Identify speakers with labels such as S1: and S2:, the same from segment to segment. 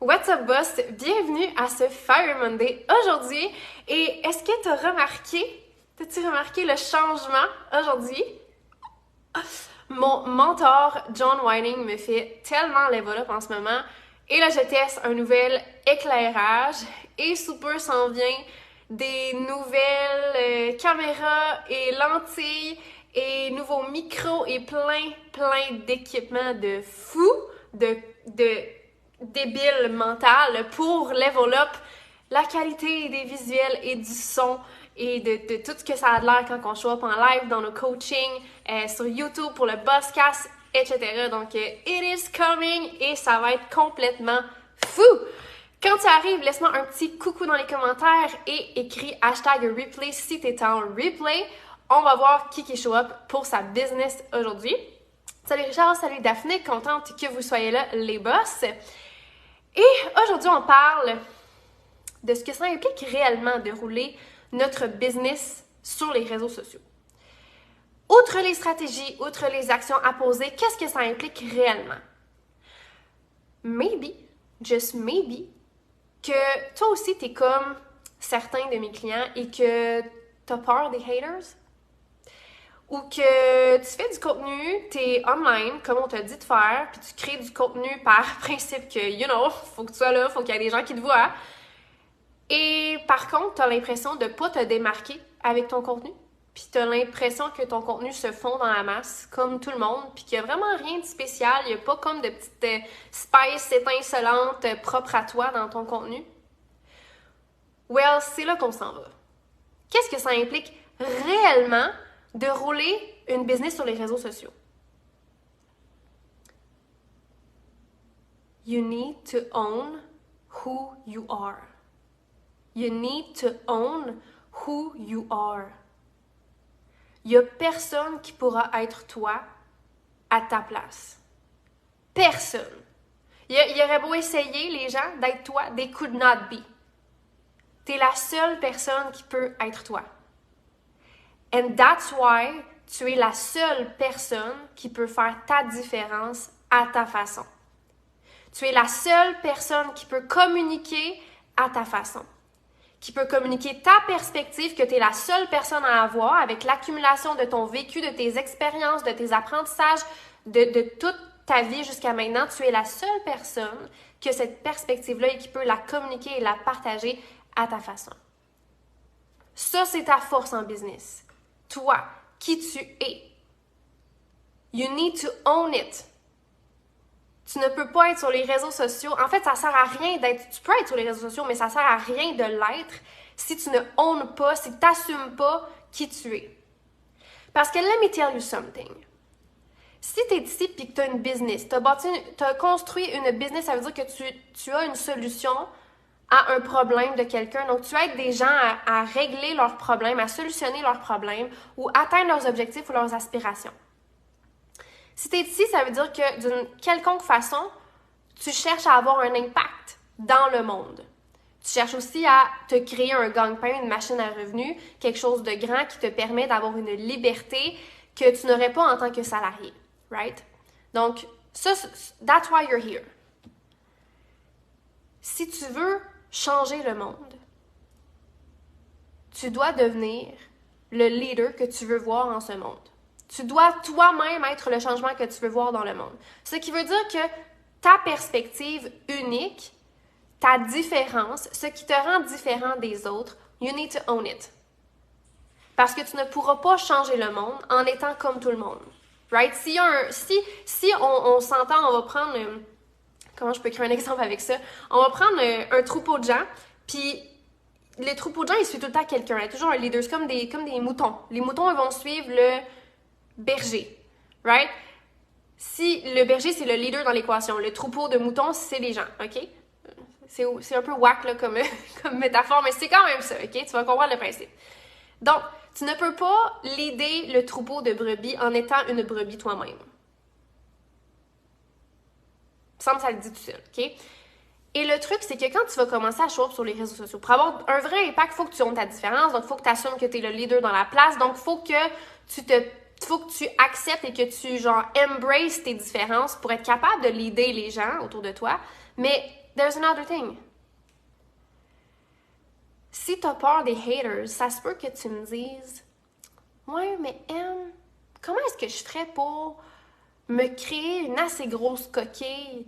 S1: What's up boss? Bienvenue à ce Fire Monday aujourd'hui. Et est-ce que t'as-tu remarqué le changement aujourd'hui? Mon mentor John Whiting me fait tellement level up en ce moment. Et là, je teste un nouvel éclairage. Et sous peu s'en vient des nouvelles caméras et lentilles et nouveaux micros et plein d'équipements de fou, de débile mental pour level up la qualité des visuels et du son et de tout ce que ça a de l'air quand on show up en live dans nos coachings, sur YouTube pour le Bosscast, etc. Donc, it is coming et ça va être complètement fou! Quand tu arrives, laisse-moi un petit coucou dans les commentaires et écris #replay si tu es en replay. On va voir qui show up pour sa business aujourd'hui. Salut Richard, salut Daphné, contente que vous soyez là les boss. Et aujourd'hui, on parle de ce que ça implique réellement de rouler notre business sur les réseaux sociaux. Outre les stratégies, outre les actions à poser, qu'est-ce que ça implique réellement? Maybe, just maybe, que toi aussi, t'es comme certains de mes clients et que t'as peur des haters. Ou que tu fais du contenu, t'es online, comme on t'a dit de faire, puis tu crées du contenu par principe que, faut que tu sois là, faut qu'il y ait des gens qui te voient. Et par contre, t'as l'impression de pas te démarquer avec ton contenu, puis t'as l'impression que ton contenu se fond dans la masse, comme tout le monde, puis qu'il y a vraiment rien de spécial, il y a pas comme de petites spices étincelantes propres à toi dans ton contenu. Well, c'est là qu'on s'en va. Qu'est-ce que ça implique réellement de rouler une business sur les réseaux sociaux? You need to own who you are. You need to own who you are. Il n'y a personne qui pourra être toi à ta place. Personne. Il y aurait beau essayer, les gens, d'être toi, they could not be. T'es la seule personne qui peut être toi. And that's why tu es la seule personne qui peut faire ta différence à ta façon. Tu es la seule personne qui peut communiquer à ta façon, qui peut communiquer ta perspective, que tu es la seule personne à avoir avec l'accumulation de ton vécu, de tes expériences, de tes apprentissages, de toute ta vie jusqu'à maintenant. Tu es la seule personne qui a cette perspective-là et qui peut la communiquer et la partager à ta façon. Ça, c'est ta force en business. Toi, qui tu es. You need to own it. Tu ne peux pas être sur les réseaux sociaux. En fait, ça sert à rien d'être... Tu peux être sur les réseaux sociaux, mais ça sert à rien de l'être si tu ne owns pas, si tu n'assumes pas qui tu es. Parce que let me tell you something. Si tu es ici et que tu as une business, tu as construit une business, ça veut dire que tu as une solution à un problème de quelqu'un. Donc, tu aides des gens à régler leurs problèmes, à solutionner leurs problèmes ou atteindre leurs objectifs ou leurs aspirations. Si tu es ici, ça veut dire que d'une quelconque façon, tu cherches à avoir un impact dans le monde. Tu cherches aussi à te créer un gagne-pain, une machine à revenus, quelque chose de grand qui te permet d'avoir une liberté que tu n'aurais pas en tant que salarié. Right? Donc, ça, that's why you're here. Si tu veux changer le monde, tu dois devenir le leader que tu veux voir en ce monde. Tu dois toi-même être le changement que tu veux voir dans le monde. Ce qui veut dire que ta perspective unique, ta différence, ce qui te rend différent des autres, you need to own it. Parce que tu ne pourras pas changer le monde en étant comme tout le monde. Right? Si on s'entend, on va prendre... comment je peux créer un exemple avec ça? On va prendre un troupeau de gens, puis les troupeaux de gens, ils suivent tout le temps quelqu'un. Il y a toujours un leader. C'est comme des moutons. Les moutons, ils vont suivre le berger. Right? Si le berger, c'est le leader dans l'équation, le troupeau de moutons, c'est les gens. OK? C'est un peu whack là, comme métaphore, mais c'est quand même ça. OK? Tu vas comprendre le principe. Donc, tu ne peux pas leader le troupeau de brebis en étant une brebis toi-même. Il me semble que ça le dit tout seul, OK? Et le truc, c'est que quand tu vas commencer à show up sur les réseaux sociaux, pour avoir un vrai impact, il faut que tu ownes ta différence, donc il faut que tu assumes que tu es le leader dans la place, donc il faut que tu te Il faut que tu acceptes et que tu, genre, embraces tes différences pour être capable de leader les gens autour de toi. Mais there's another thing. Si tu as peur des haters, ça se peut que tu me dises « Ouais, mais Em, comment est-ce que je ferais pour me créer une assez grosse coquille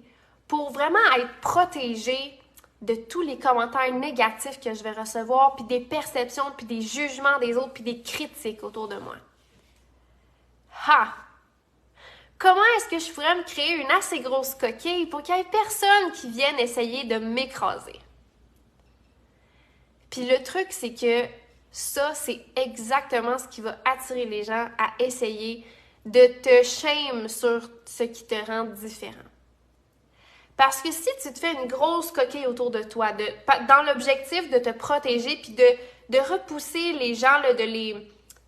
S1: pour vraiment être protégée de tous les commentaires négatifs que je vais recevoir, puis des perceptions, puis des jugements des autres, puis des critiques autour de moi? » Ha! Comment est-ce que je pourrais me créer une assez grosse coquille pour qu'il n'y ait personne qui vienne essayer de m'écraser? Puis le truc, c'est que ça, c'est exactement ce qui va attirer les gens à essayer de te shame sur ce qui te rend différent. Parce que si tu te fais une grosse coquille autour de toi, dans l'objectif de te protéger puis de repousser les gens, là, de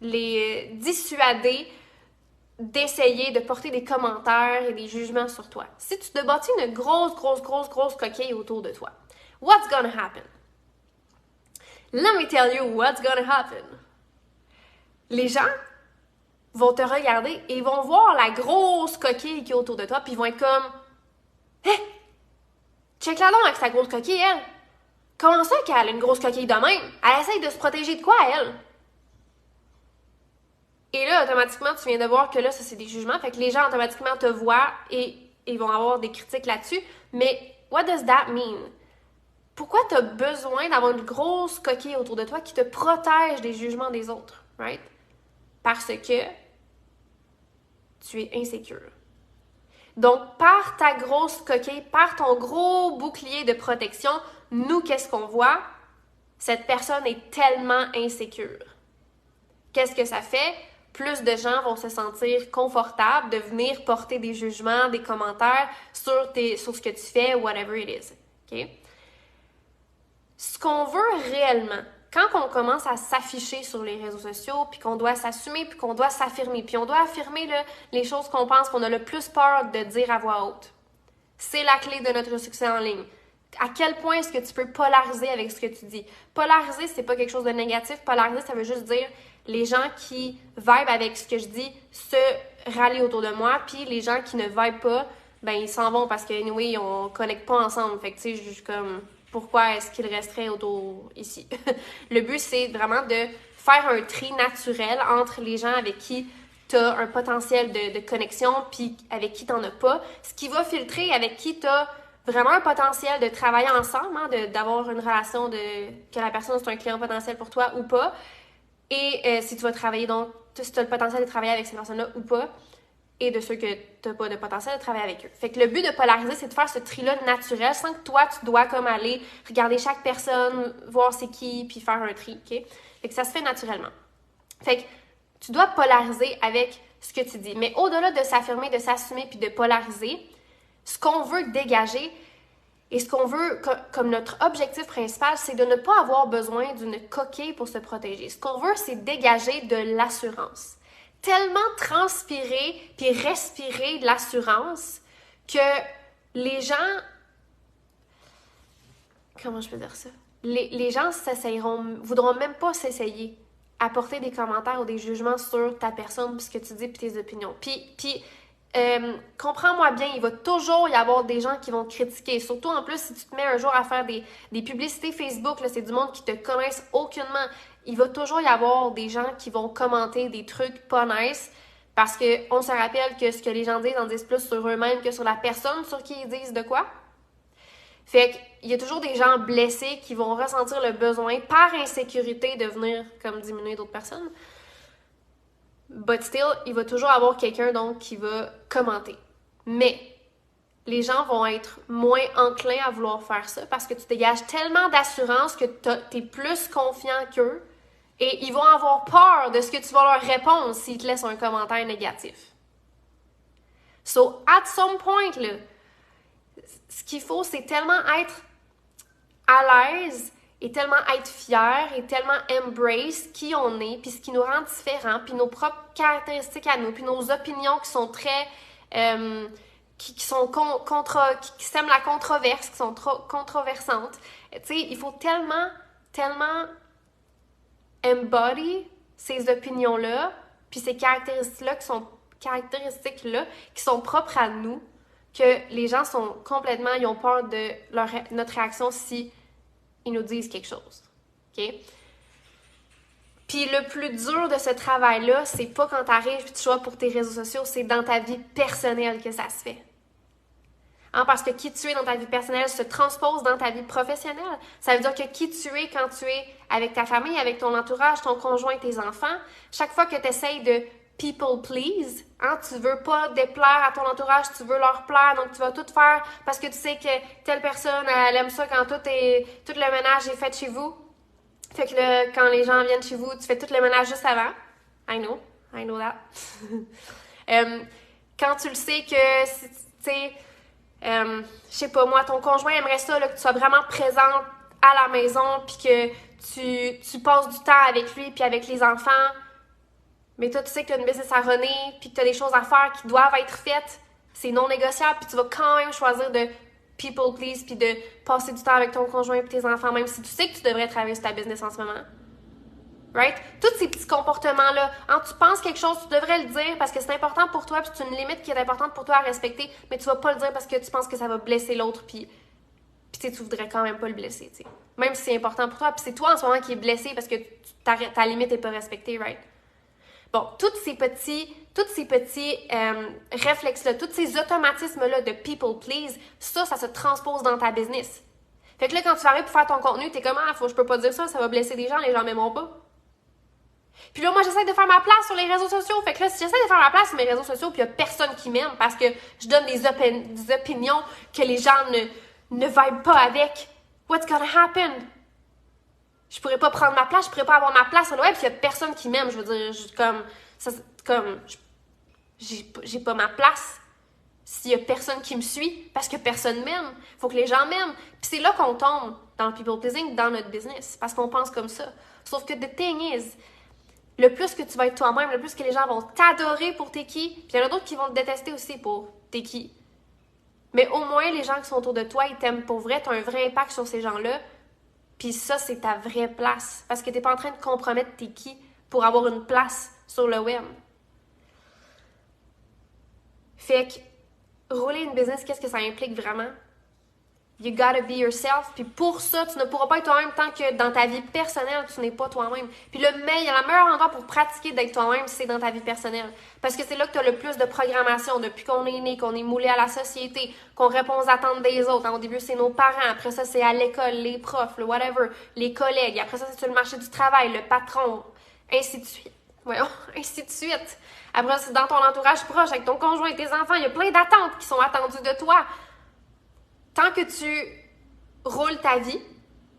S1: les dissuader d'essayer de porter des commentaires et des jugements sur toi. Si tu te bâtis une grosse coquille autour de toi, what's gonna happen? Let me tell you what's gonna happen. Les gens vont te regarder et vont voir la grosse coquille qui est autour de toi, puis ils vont être comme « Hé! Check la donc avec sa grosse coquille, elle! Comment ça qu'elle a une grosse coquille de même? Elle essaye de se protéger de quoi, elle? » Et là, automatiquement, tu viens de voir que là, ça, c'est des jugements. Fait que les gens, automatiquement, te voient et ils vont avoir des critiques là-dessus. Mais, what does that mean? Pourquoi tu as besoin d'avoir une grosse coquille autour de toi qui te protège des jugements des autres, right? Parce que tu es insécure. Donc, par ta grosse coquille, par ton gros bouclier de protection, nous, qu'est-ce qu'on voit? Cette personne est tellement insécure. Qu'est-ce que ça fait? Plus de gens vont se sentir confortables de venir porter des jugements, des commentaires sur ce que tu fais, whatever it is. OK? Ce qu'on veut réellement, quand on commence à s'afficher sur les réseaux sociaux, puis qu'on doit s'assumer, puis qu'on doit s'affirmer, puis on doit affirmer là, les choses qu'on pense qu'on a le plus peur de dire à voix haute, c'est la clé de notre succès en ligne. À quel point est-ce que tu peux polariser avec ce que tu dis? Polariser, c'est pas quelque chose de négatif. Polariser, ça veut juste dire les gens qui vibent avec ce que je dis se rallient autour de moi, puis les gens qui ne vibent pas, ben ils s'en vont parce que anyway, on connecte pas ensemble. Fait que tu sais, je suis comme pourquoi est-ce qu'ils resteraient autour ici? Le but, c'est vraiment de faire un tri naturel entre les gens avec qui tu as un potentiel de connexion, puis avec qui tu n'en as pas. Ce qui va filtrer avec qui tu as vraiment un potentiel de travailler ensemble, hein, d'avoir une relation, que la personne c'est un client potentiel pour toi ou pas. Et si tu vas travailler, donc, si tu as le potentiel de travailler avec ces personnes-là ou pas, et de ceux que tu n'as pas de potentiel de travailler avec eux. Fait que le but de polariser, c'est de faire ce tri-là naturel sans que toi, tu dois comme aller regarder chaque personne, voir c'est qui, puis faire un tri, OK? Fait que ça se fait naturellement. Fait que tu dois polariser avec ce que tu dis. Mais au-delà de s'affirmer, de s'assumer, puis de polariser, ce qu'on veut dégager et ce qu'on veut comme notre objectif principal, c'est de ne pas avoir besoin d'une coquille pour se protéger. Ce qu'on veut, c'est dégager de l'assurance. Tellement transpirer puis respirer de l'assurance que les gens... Comment je peux dire ça? Les gens voudront même pas s'essayer à porter des commentaires ou des jugements sur ta personne, puis ce que tu dis, puis tes opinions. Puis comprends-moi bien, il va toujours y avoir des gens qui vont te critiquer. Surtout en plus, si tu te mets un jour à faire des publicités Facebook, là, c'est du monde qui te connaissent aucunement. Il va toujours y avoir des gens qui vont commenter des trucs pas nice parce qu'on se rappelle que ce que les gens disent en disent plus sur eux-mêmes que sur la personne sur qui ils disent de quoi. Fait qu'il y a toujours des gens blessés qui vont ressentir le besoin par insécurité de venir comme diminuer d'autres personnes. But still, il va toujours avoir quelqu'un donc qui va commenter. Mais les gens vont être moins enclins à vouloir faire ça parce que tu dégages tellement d'assurance que tu es plus confiant qu'eux et ils vont avoir peur de ce que tu vas leur répondre s'ils te laissent un commentaire négatif. So, at some point, là, ce qu'il faut, c'est tellement être à l'aise et tellement être fier et tellement embrace qui on est, puis ce qui nous rend différents, puis nos propres caractéristiques à nous, puis nos opinions qui sont très... qui sèment la controverse, qui sont trop controversantes. Tu sais, il faut tellement embody ces opinions-là puis ces caractéristiques-là qui sont propres à nous, que les gens sont complètement, ils ont peur de notre réaction si ils nous disent quelque chose. OK? Puis le plus dur de ce travail-là, c'est pas quand t'arrives et tu choisis pour tes réseaux sociaux, c'est dans ta vie personnelle que ça se fait. Hein, parce que qui tu es dans ta vie personnelle se transpose dans ta vie professionnelle. Ça veut dire que qui tu es quand tu es avec ta famille, avec ton entourage, ton conjoint, tes enfants, chaque fois que tu essayes de people please, hein, tu veux pas déplaire à ton entourage, tu veux leur plaire, donc tu vas tout faire parce que tu sais que telle personne, elle aime ça quand tout le ménage est fait chez vous. Fait que là, quand les gens viennent chez vous, tu fais tout le ménage juste avant. I know that. Quand tu le sais que, tu sais, je sais pas moi, ton conjoint aimerait ça, là, que tu sois vraiment présente à la maison, puis que tu passes du temps avec lui, puis avec les enfants, mais toi, tu sais que tu as une business à runner, puis que tu as des choses à faire qui doivent être faites, c'est non négociable, puis tu vas quand même choisir de people please, puis de passer du temps avec ton conjoint et tes enfants, même si tu sais que tu devrais travailler sur ta business en ce moment. Right? Tous ces petits comportements-là, quand tu penses quelque chose, tu devrais le dire parce que c'est important pour toi, puis c'est une limite qui est importante pour toi à respecter, mais tu vas pas le dire parce que tu penses que ça va blesser l'autre, puis tu voudrais quand même pas le blesser, tu sais. Même si c'est important pour toi, puis c'est toi en ce moment qui es blessé parce que ta limite n'est pas respectée, right? Bon, tous ces petits réflexes-là, tous ces automatismes-là de people please, ça se transpose dans ta business. Fait que là, quand tu arrives pour faire ton contenu, t'es comme, je peux pas dire ça, ça va blesser des gens, les gens m'aimeront pas. Puis là, moi, j'essaie de faire ma place sur les réseaux sociaux. Fait que là, si j'essaie de faire ma place sur mes réseaux sociaux, puis il y a personne qui m'aime parce que je donne des opinions que les gens ne vibent pas avec, what's gonna happen? Je pourrais pas prendre ma place, je pourrais pas avoir ma place sur le web, puis il y a personne qui m'aime. Je veux dire, j'ai pas ma place s'il y a personne qui me suit parce que personne m'aime. Faut que les gens m'aiment. Puis c'est là qu'on tombe dans le people pleasing, dans notre business, parce qu'on pense comme ça. Sauf que the thing is, le plus que tu vas être toi-même, le plus que les gens vont t'adorer pour t'es qui, puis il y en a d'autres qui vont te détester aussi pour t'es qui. Mais au moins, les gens qui sont autour de toi, ils t'aiment pour vrai, tu as un vrai impact sur ces gens-là, puis ça, c'est ta vraie place. Parce que t'es pas en train de compromettre t'es qui pour avoir une place sur le web. Fait que, rouler une business, qu'est-ce que ça implique vraiment? You gotta be yourself. Puis pour ça, tu ne pourras pas être toi-même tant que dans ta vie personnelle, tu n'es pas toi-même. Puis la meilleure endroit pour pratiquer d'être toi-même, c'est dans ta vie personnelle. Parce que c'est là que tu as le plus de programmation. Depuis qu'on est né, qu'on est moulé à la société, qu'on répond aux attentes des autres. Au début, c'est nos parents. Après ça, c'est à l'école, les profs, le whatever, les collègues. Après ça, c'est sur le marché du travail, le patron, ainsi de suite. Voyons, ainsi de suite. Après, c'est dans ton entourage proche, avec ton conjoint et tes enfants. Il y a plein d'attentes qui sont attendues de toi. Tant que tu roules ta vie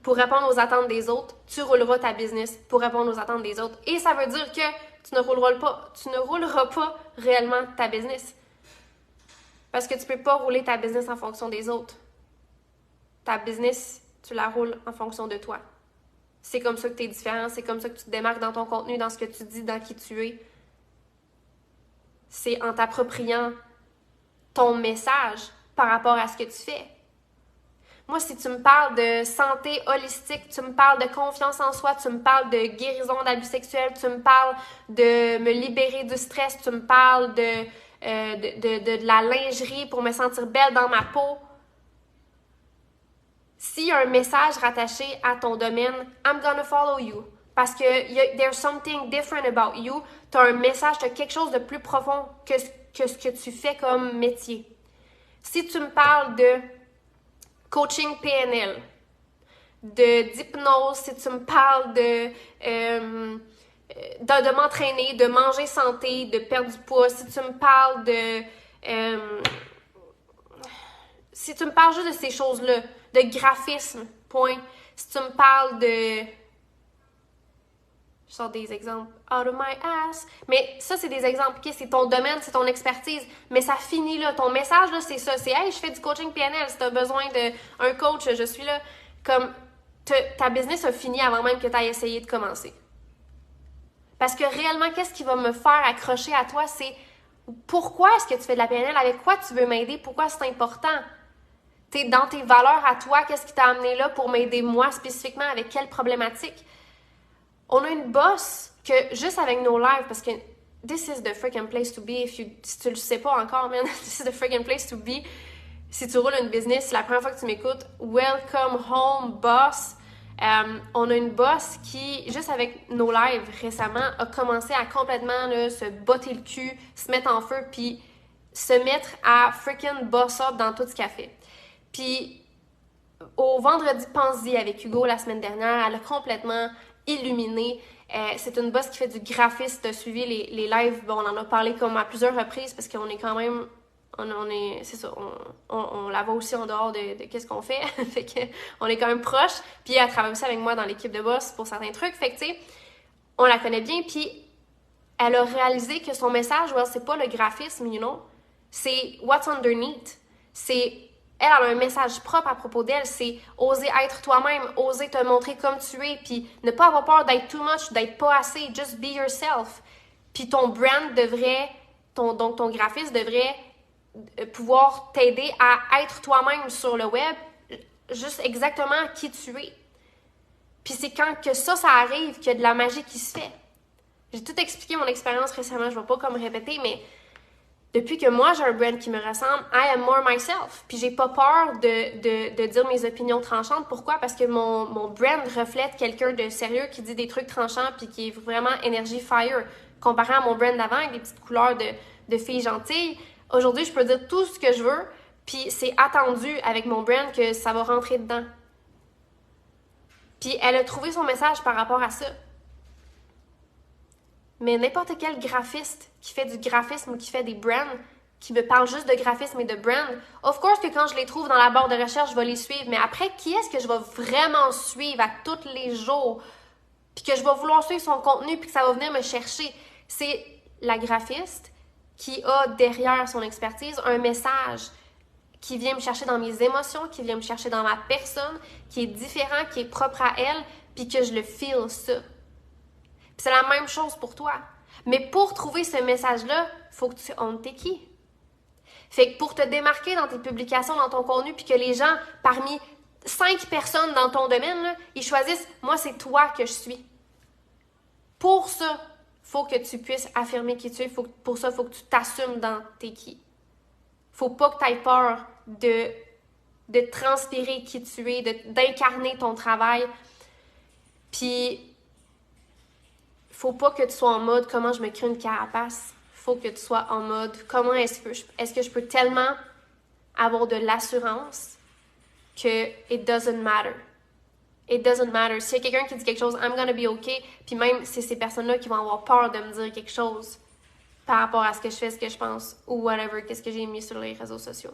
S1: pour répondre aux attentes des autres, tu rouleras ta business pour répondre aux attentes des autres. Et ça veut dire que tu ne rouleras pas réellement ta business. Parce que tu ne peux pas rouler ta business en fonction des autres. Ta business, tu la roules en fonction de toi. C'est comme ça que tu es différent, c'est comme ça que tu te démarques dans ton contenu, dans ce que tu dis, dans qui tu es. C'est en t'appropriant ton message par rapport à ce que tu fais. Moi, si tu me parles de santé holistique, tu me parles de confiance en soi, tu me parles de guérison d'abus sexuels, tu me parles de me libérer du stress, tu me parles de la lingerie pour me sentir belle dans ma peau. S'il y a un message rattaché à ton domaine, I'm gonna follow you. Parce que there's something different about you. Tu as un message, tu as quelque chose de plus profond que ce que tu fais comme métier. Si tu me parles de coaching PNL, d'hypnose, si tu me parles de m'entraîner, de manger santé, de perdre du poids, si tu me parles si tu me parles juste de ces choses-là, de graphisme, point. Si tu me parles de... Je sors des exemples. Out of my ass. Mais ça, c'est des exemples. Okay? C'est ton domaine, c'est ton expertise. Mais ça finit là. Ton message, là, c'est ça. C'est « Hey, je fais du coaching PNL. Si tu as besoin d'un coach, je suis là. » Comme ta business a fini avant même que tu aies essayé de commencer. Parce que réellement, qu'est-ce qui va me faire accrocher à toi? C'est pourquoi est-ce que tu fais de la PNL? Avec quoi tu veux m'aider? Pourquoi c'est important? T'es dans tes valeurs à toi. Qu'est-ce qui t'a amené là pour m'aider moi spécifiquement? Avec quelle problématique? On a une boss que juste avec nos lives, parce que this is the freaking place to be. Si tu le sais pas encore, man, this is the freaking place to be. Si tu roules une business, c'est la première fois que tu m'écoutes, welcome home, boss. On a une boss qui, juste avec nos lives récemment, a commencé à complètement là, se botter le cul, se mettre en feu, puis se mettre à freaking boss up dans tout ce qu'elle fait. Puis au vendredi Pense-y avec Hugo la semaine dernière, elle a complètement illuminé. C'est une boss qui fait du graphisme. T'as suivi les lives, bon, on en a parlé comme à plusieurs reprises parce qu'on est quand même, c'est ça, on la voit aussi en dehors de qu'est-ce qu'on fait. Fait que on est quand même proche. Puis elle travaille aussi avec moi dans l'équipe de boss pour certains trucs. Fait que tu sais, on la connaît bien. Puis elle a réalisé que son message, well, c'est pas le graphisme, you know, c'est what's underneath. Elle a un message propre à propos d'elle, c'est oser être toi-même, oser te montrer comme tu es, puis ne pas avoir peur d'être too much, d'être pas assez, just be yourself. Puis ton brand devrait, donc ton graphiste devrait pouvoir t'aider à être toi-même sur le web, juste exactement qui tu es. Puis c'est quand que ça arrive qu'il y a de la magie qui se fait. J'ai tout expliqué mon expérience récemment, je vais pas comme répéter, mais depuis que moi j'ai un brand qui me ressemble, I am more myself. Puis j'ai pas peur de dire mes opinions tranchantes. Pourquoi? Parce que mon brand reflète quelqu'un de sérieux qui dit des trucs tranchants puis qui est vraiment energy fire. Comparé à mon brand d'avant avec des petites couleurs de filles gentilles, aujourd'hui je peux dire tout ce que je veux puis c'est attendu avec mon brand que ça va rentrer dedans. Puis elle a trouvé son message par rapport à ça. Mais n'importe quel graphiste qui fait du graphisme ou qui fait des brands, qui me parle juste de graphisme et de brand, of course que quand je les trouve dans la barre de recherche, je vais les suivre. Mais après, qui est-ce que je vais vraiment suivre à tous les jours? Puis que je vais vouloir suivre son contenu puis que ça va venir me chercher. C'est la graphiste qui a derrière son expertise un message qui vient me chercher dans mes émotions, qui vient me chercher dans ma personne, qui est différent, qui est propre à elle, puis que je le feel ça. Puis c'est la même chose pour toi. Mais pour trouver ce message-là, il faut que tu honnes t'es qui. Fait que pour te démarquer dans tes publications, dans ton contenu, puis que les gens, parmi 5 personnes dans ton domaine, là, ils choisissent « moi, c'est toi que je suis ». Pour ça, il faut que tu puisses affirmer qui tu es. Pour ça, il faut que tu t'assumes dans t'es qui. Faut pas que tu aies peur de transpirer qui tu es, d'incarner ton travail. Puis faut pas que tu sois en mode comment je me crée une carapace. Faut que tu sois en mode comment est-ce que je peux tellement avoir de l'assurance que it doesn't matter. It doesn't matter. S'il y a quelqu'un qui dit quelque chose, I'm gonna be okay, puis même c'est ces personnes-là qui vont avoir peur de me dire quelque chose par rapport à ce que je fais, ce que je pense, ou whatever, qu'est-ce que j'ai mis sur les réseaux sociaux.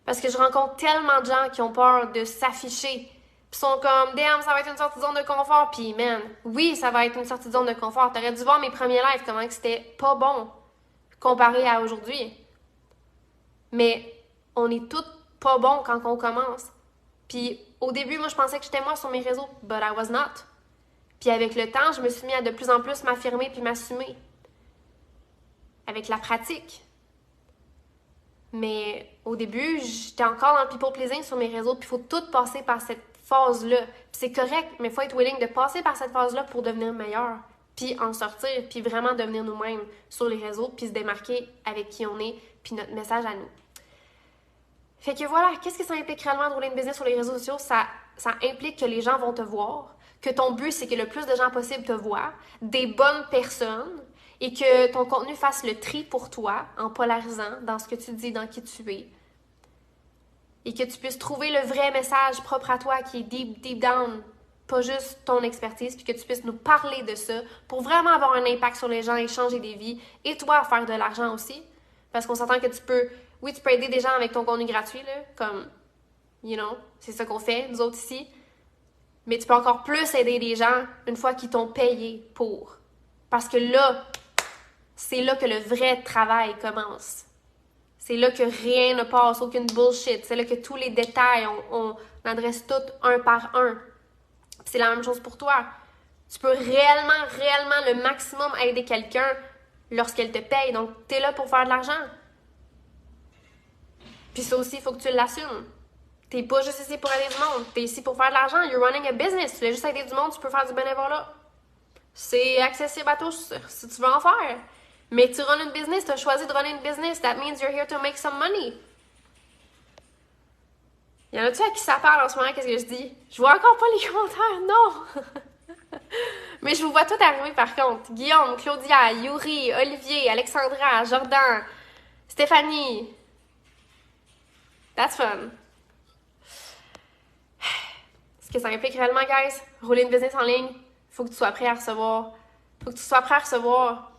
S1: Parce que je rencontre tellement de gens qui ont peur de s'afficher, puis sont comme, damn, ça va être une sortie de zone de confort. Puis, man, oui, ça va être une sortie de zone de confort. T'aurais dû voir mes premiers lives, comment que c'était pas bon comparé à aujourd'hui. Mais on est toutes pas bons quand on commence. Puis, au début, moi, je pensais que j'étais moi sur mes réseaux, but I was not. Puis, avec le temps, je me suis mis à de plus en plus m'affirmer puis m'assumer. Avec la pratique. Mais au début, j'étais encore dans le people pleasing sur mes réseaux, puis il faut tout passer par cette phase-là. Puis c'est correct, mais il faut être willing de passer par cette phase-là pour devenir meilleur, puis en sortir, puis vraiment devenir nous-mêmes sur les réseaux, puis se démarquer avec qui on est, puis notre message à nous. Fait que voilà, qu'est-ce que ça implique réellement de rouler une business sur les réseaux sociaux? Ça implique que les gens vont te voir, que ton but, c'est que le plus de gens possible te voient, des bonnes personnes, et que ton contenu fasse le tri pour toi en polarisant dans ce que tu dis, dans qui tu es. Et que tu puisses trouver le vrai message propre à toi qui est deep down, pas juste ton expertise, puis que tu puisses nous parler de ça pour vraiment avoir un impact sur les gens et changer des vies. Et toi, faire de l'argent aussi. Parce qu'on s'entend que tu peux aider des gens avec ton contenu gratuit, là, comme, you know, c'est ça qu'on fait, nous autres ici. Mais tu peux encore plus aider des gens une fois qu'ils t'ont payé pour. Parce que là, c'est là que le vrai travail commence. C'est là que rien ne passe, aucune bullshit. C'est là que tous les détails, on adresse tout un par un. C'est la même chose pour toi. Tu peux réellement le maximum aider quelqu'un lorsqu'elle te paye. Donc, t'es là pour faire de l'argent. Puis ça aussi, il faut que tu l'assumes. T'es pas juste ici pour aider du monde. T'es ici pour faire de l'argent. You're running a business. Tu veux juste aider du monde, tu peux faire du bénévolat. C'est accessible à tous si tu veux en faire. Mais tu runs une business, tu as choisi de runner une business. That means you're here to make some money. Y en a-tu à qui ça parle en ce moment? Qu'est-ce que je dis? Je vois encore pas les commentaires, non! Mais je vous vois tout arriver par contre. Guillaume, Claudia, Yuri, Olivier, Alexandra, Jordan, Stéphanie. That's fun. Ce que ça implique réellement, guys, rouler une business en ligne, faut que tu sois prêt à recevoir. Faut que tu sois prêt à recevoir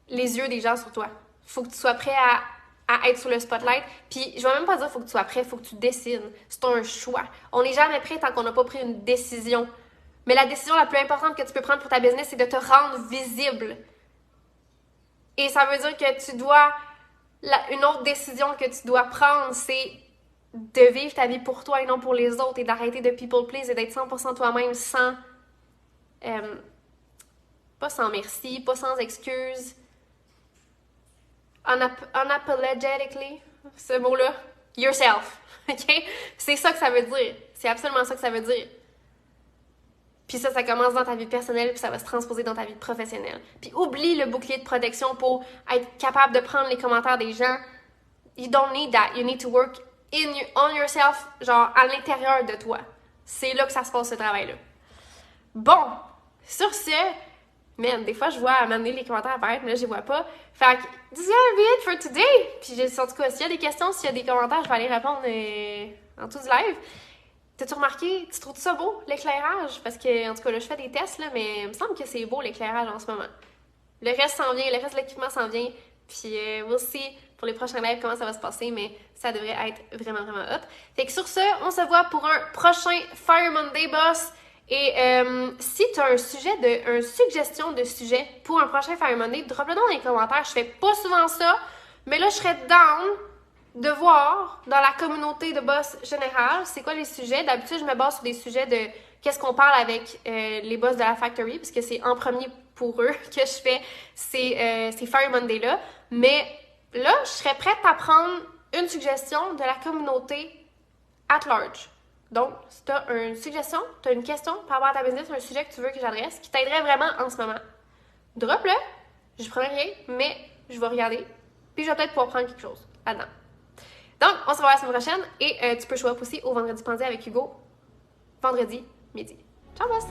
S1: les yeux des gens sur toi. Faut que tu sois prêt à être sur le spotlight. Puis, je vais même pas dire faut que tu sois prêt, faut que tu décides. C'est un choix. On n'est jamais prêt tant qu'on n'a pas pris une décision. Mais la décision la plus importante que tu peux prendre pour ta business, c'est de te rendre visible. Et ça veut dire que tu dois... une autre décision que tu dois prendre, c'est de vivre ta vie pour toi et non pour les autres et d'arrêter de people please et d'être 100% toi-même sans... pas sans merci, pas sans excuse. Unapologetically, ce mot-là. Yourself. OK? C'est ça que ça veut dire. C'est absolument ça que ça veut dire. Puis ça commence dans ta vie personnelle, puis ça va se transposer dans ta vie professionnelle. Puis oublie le bouclier de protection pour être capable de prendre les commentaires des gens. You don't need that. You need to work on yourself, genre à l'intérieur de toi. C'est là que ça se passe, ce travail-là. Bon, sur ce, man, des fois je vois m'amener les commentaires apparaître, mais là je les vois pas. Fait que, this is gonna be it for today. Puis en tout cas, s'il y a des questions, s'il y a des commentaires, je vais aller répondre en tout du live. T'as-tu remarqué, tu trouves ça beau, l'éclairage? Parce que, en tout cas, là, je fais des tests, là, mais il me semble que c'est beau, l'éclairage, en ce moment. Le reste s'en vient, le reste de l'équipement s'en vient. Puis, we'll see pour les prochains lives comment ça va se passer, mais ça devrait être vraiment, vraiment hot. Fait que sur ce, on se voit pour un prochain Fire Monday, boss. Et si tu as une suggestion de sujet pour un prochain Fire Monday, drop-le dans les commentaires. Je fais pas souvent ça, mais là, je serais down de voir dans la communauté de boss général, c'est quoi les sujets. D'habitude, je me base sur des sujets de qu'est-ce qu'on parle avec les boss de la factory, parce que c'est en premier pour eux que je fais ces Fire Monday-là. Mais là, je serais prête à prendre une suggestion de la communauté at large. Donc, si tu as une suggestion, tu as une question par rapport à ta business, un sujet que tu veux que j'adresse, qui t'aiderait vraiment en ce moment, drop-le. Je prends rien, mais je vais regarder. Puis je vais peut-être pouvoir prendre quelque chose là-dedans. Donc, on se revoit la semaine prochaine et tu peux show up aussi au Vendredi Pensée avec Hugo, vendredi midi. Ciao, boss!